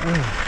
Huh.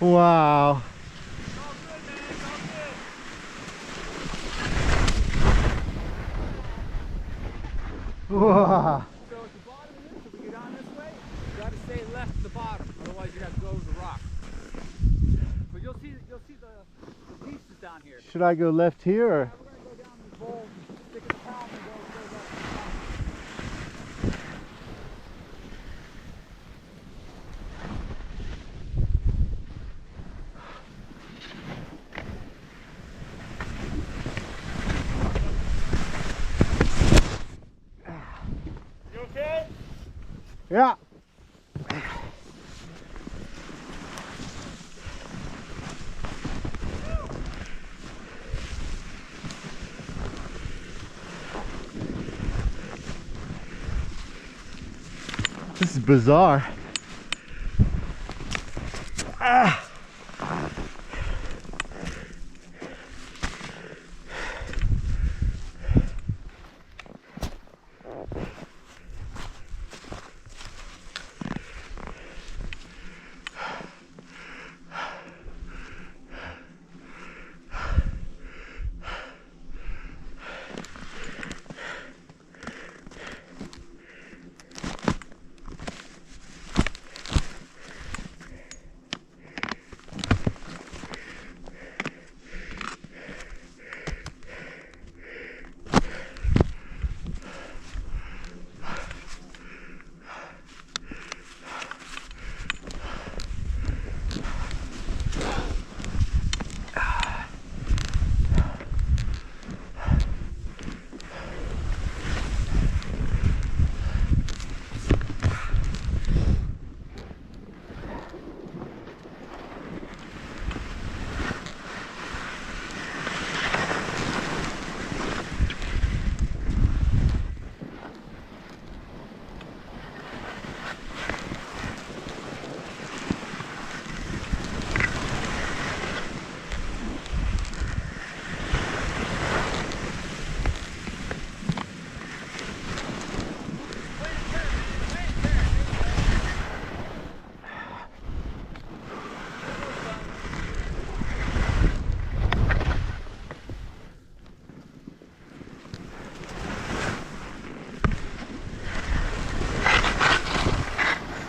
Wow. Wow. So at the bottom of this, if we get on this way, you got to stay left at the bottom. Otherwise, you're going to go over the rock. But you'll see the pieces down here. Should I go left here or? We're going to go down this bowl, stick in the palm, and go left. You okay? Yeah. This is bizarre. Ah.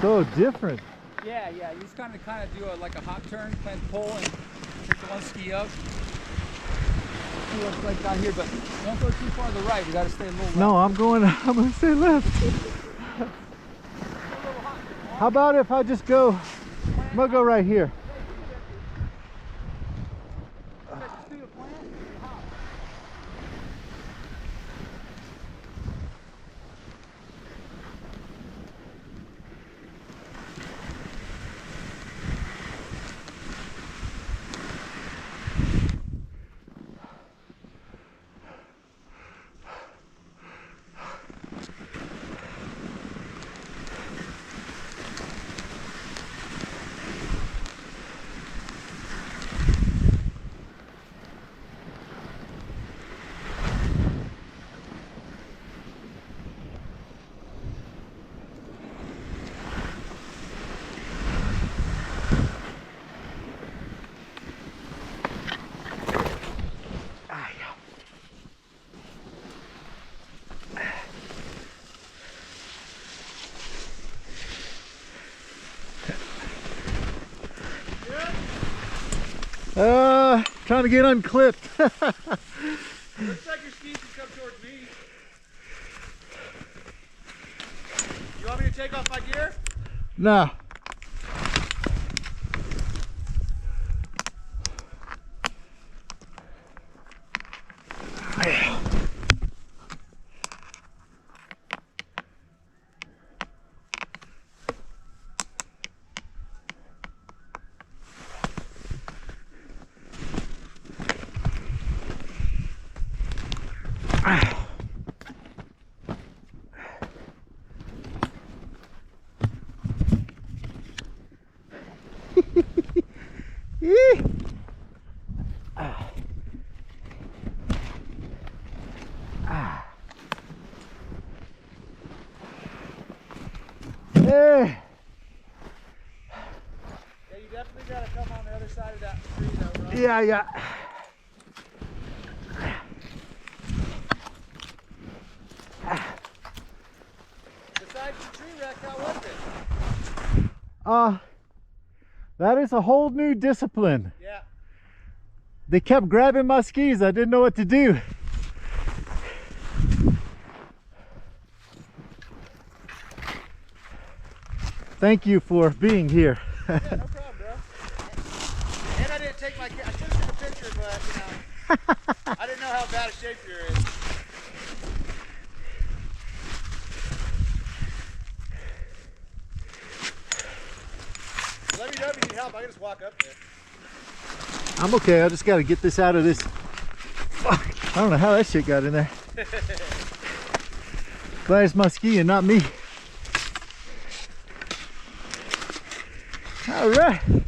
So different. Yeah, you just kind of do like a hot turn, plant the pole, and take the one ski up. See what it's like down here, but don't go too far to the right. You got to stay a little left. No, I'm gonna stay left. How about if I just go, I'm gonna go right here. Trying to get unclipped. Looks like your skis can come towards me. You want me to take off my gear? No. Hey. Yeah, you definitely gotta come on the other side of that tree though, bro. Yeah. Besides the tree wreck, how was it? That is a whole new discipline. Yeah. They kept grabbing my skis. I didn't know what to do. Thank you for being here. Yeah, no problem, bro. And I didn't take my. I should have took a picture, but you know, I didn't know how bad a shape you're in. Let me know if you need help. I can just walk up there. I'm okay. I just got to get this out of this. Fuck. I don't know how that shit got in there. Glad it's my ski and not me. All right. Did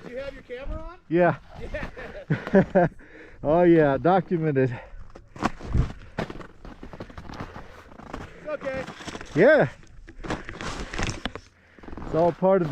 you have your camera on? Yeah. Yeah. Oh yeah, documented. It's okay. Yeah. It's all part of the